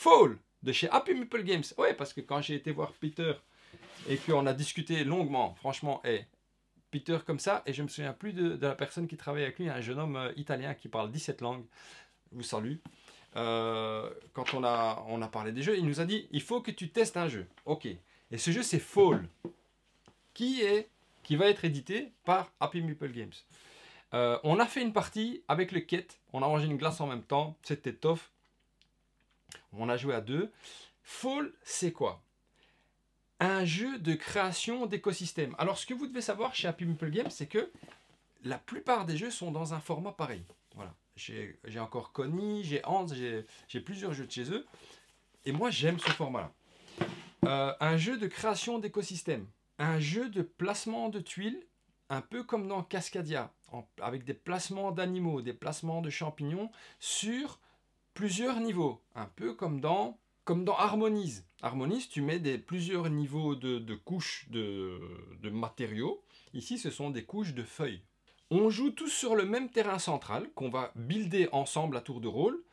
Fall de chez Happy Meeple Games. Ouais, parce que quand j'ai été voir Peter et qu'on a discuté longuement, franchement, Peter comme ça, et je me souviens plus de la personne qui travaille avec lui, un jeune homme italien qui parle 17 langues. Je vous salue. Quand on a parlé des jeux, il nous a dit, il faut que tu testes un jeu. Ok. Et ce jeu, c'est Fall, qui va être édité par Happy Meeple Games. On a fait une partie avec le Ket, on a mangé une glace en même temps, c'était tough. On a joué à deux. Fall, c'est quoi? Un jeu de création d'écosystème. Alors, ce que vous devez savoir chez Happy Meeple Games, c'est que la plupart des jeux sont dans un format pareil. Voilà. J'ai encore Connie, j'ai Hans, j'ai plusieurs jeux de chez eux. Et moi, j'aime ce format-là. Un jeu de création d'écosystème. Un jeu de placement de tuiles, un peu comme dans Cascadia, avec des placements d'animaux, des placements de champignons sur plusieurs niveaux. Un peu comme dans Harmonise. Harmonise, tu mets plusieurs niveaux de couches de matériaux. Ici, ce sont des couches de feuilles. On joue tous sur le même terrain central qu'on va builder ensemble à tour de rôle,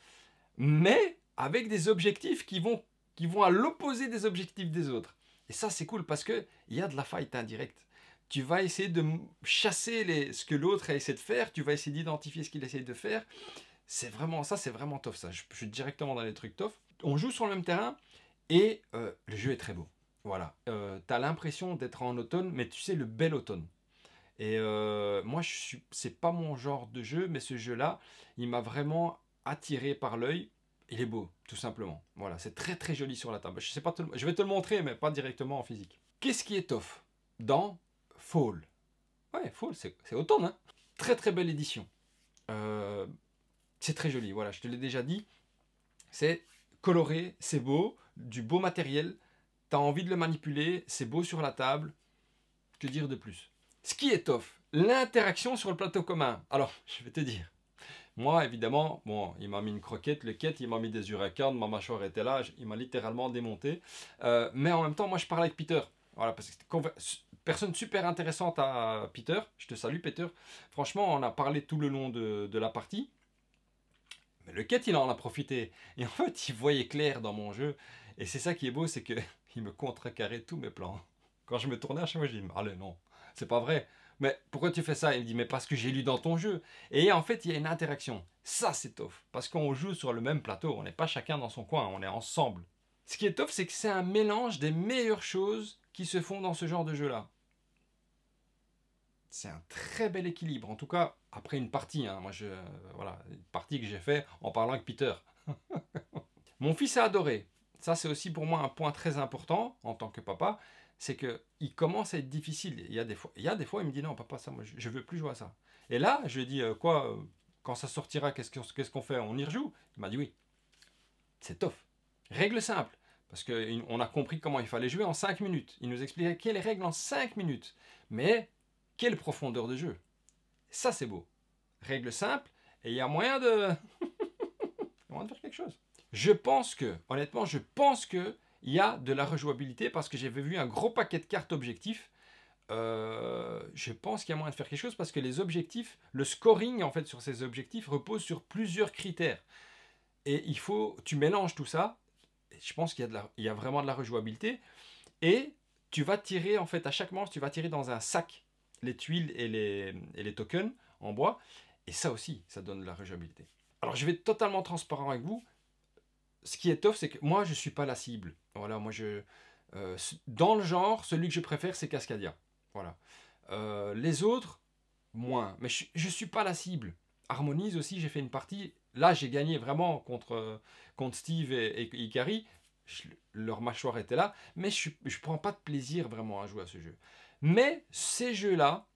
mais avec des objectifs qui vont à l'opposé des objectifs des autres. Et ça, c'est cool parce qu'il y a de la fight indirecte. Tu vas essayer de chasser ce que l'autre a essayé de faire, tu vas essayer d'identifier ce qu'il essaye de faire. C'est vraiment tough ça. Je suis directement dans les trucs tough. On joue sur le même terrain et le jeu est très beau. Voilà. Tu as l'impression d'être en automne, mais tu sais, le bel automne. Et moi, c'est pas mon genre de jeu, mais ce jeu-là, il m'a vraiment attiré par l'œil. Il est beau, tout simplement. Voilà, c'est très très joli sur la table. Je vais te le montrer, mais pas directement en physique. Qu'est-ce qui est tough dans Fall? Ouais, Fall, c'est automne, hein. Très très belle édition. C'est très joli, voilà, je te l'ai déjà dit. C'est coloré, c'est beau, du beau matériel. Tu as envie de le manipuler, c'est beau sur la table. Que dire de plus? Ce qui est tough, l'interaction sur le plateau commun. Alors, je vais te dire. Moi, évidemment, bon, il m'a mis une croquette, le Ket, il m'a mis des hurricanes, ma mâchoire était là, il m'a littéralement démonté. Mais en même temps, moi, je parlais avec Peter. Voilà, parce que personne super intéressante à Peter. Je te salue, Peter. Franchement, on a parlé tout le long de la partie. Mais le Ket, il en a profité. Et en fait, il voyait clair dans mon jeu. Et c'est ça qui est beau, c'est qu'il me contrecarrait tous mes plans. Quand je me tournais à chaque fois, je dis, allez, non, c'est pas vrai. Mais pourquoi tu fais ça? Il me dit, mais parce que j'ai lu dans ton jeu. Et en fait, il y a une interaction. Ça, c'est tough. Parce qu'on joue sur le même plateau. On n'est pas chacun dans son coin, on est ensemble. Ce qui est tough, c'est que c'est un mélange des meilleures choses qui se font dans ce genre de jeu-là. C'est un très bel équilibre. En tout cas, après une partie. Hein, voilà, une partie que j'ai fait en parlant avec Peter. Mon fils a adoré. Ça, c'est aussi pour moi un point très important en tant que papa. C'est qu'il commence à être difficile. Il y a des fois, il me dit non, papa, ça, moi, je ne veux plus jouer à ça. Et là, je lui ai dit, quand ça sortira, qu'est-ce qu'on fait? On y rejoue? Il m'a dit oui. C'est tough. Règle simple. Parce qu'on a compris comment il fallait jouer en 5 minutes. Il nous expliquait les règles en 5 minutes. Mais quelle profondeur de jeu. Ça, c'est beau. Règle simple. Et il y a moyen de... de faire quelque chose. Honnêtement, je pense que il y a de la rejouabilité parce que j'avais vu un gros paquet de cartes objectifs. Je pense qu'il y a moyen de faire quelque chose parce que les objectifs, le scoring en fait sur ces objectifs repose sur plusieurs critères. Et tu mélanges tout ça. Et je pense qu'il y a vraiment de la rejouabilité. Et tu vas tirer en fait à chaque manche, tu vas tirer dans un sac les tuiles et les tokens en bois. Et ça aussi, ça donne de la rejouabilité. Alors je vais être totalement transparent avec vous. Ce qui est tough, c'est que moi, je ne suis pas la cible. Voilà, moi, dans le genre, celui que je préfère, c'est Cascadia. Voilà. Les autres, moins. Mais je ne suis pas la cible. Harmonise aussi, j'ai fait une partie. Là, j'ai gagné vraiment contre Steve et Ikari. Leur mâchoire était là. Mais je ne prends pas de plaisir vraiment à jouer à ce jeu. Mais ce jeu-là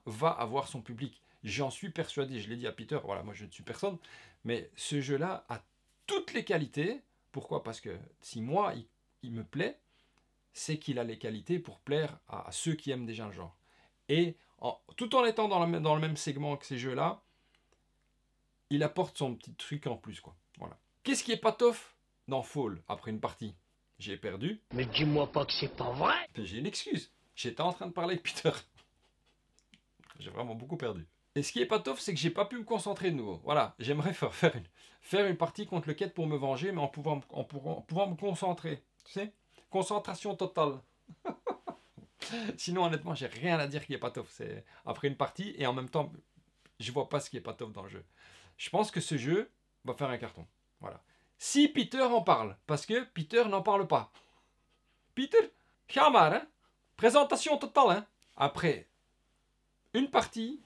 va avoir son public. J'en suis persuadé. Je l'ai dit à Peter. Voilà, moi, je ne suis personne. Mais ce jeu-là a toutes les qualités. Pourquoi? Parce que si moi, il me plaît, c'est qu'il a les qualités pour plaire à ceux qui aiment déjà le genre. Et tout en étant dans le même segment que ces jeux-là, il apporte son petit truc en plus, quoi. Voilà. Qu'est-ce qui est pas tough dans Fall après une partie? J'ai perdu. Mais dis-moi pas que c'est pas vrai. J'ai une excuse. J'étais en train de parler avec Peter. J'ai vraiment beaucoup perdu. Et ce qui est pas top, c'est que j'ai pas pu me concentrer de nouveau. Voilà, j'aimerais faire une partie contre le quête pour me venger, mais en pouvant me concentrer. Tu sais, concentration totale. Sinon, honnêtement, j'ai rien à dire qui est pas top. C'est après une partie et en même temps, je vois pas ce qui est pas top dans le jeu. Je pense que ce jeu va faire un carton. Voilà. Si Peter en parle, parce que Peter n'en parle pas. Peter, Khamar, hein? Présentation totale, hein? Après une partie,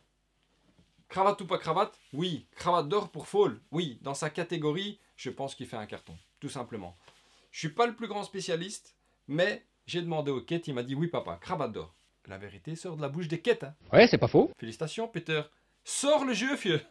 cravate ou pas cravate? Oui. Cravate d'or pour Fall? Oui. Dans sa catégorie, je pense qu'il fait un carton. Tout simplement. Je suis pas le plus grand spécialiste, mais j'ai demandé au quête, il m'a dit oui papa, cravate d'or. La vérité sort de la bouche des quêtes. Hein. Ouais, c'est pas faux. Félicitations Peter. Sors le jeu, vieux.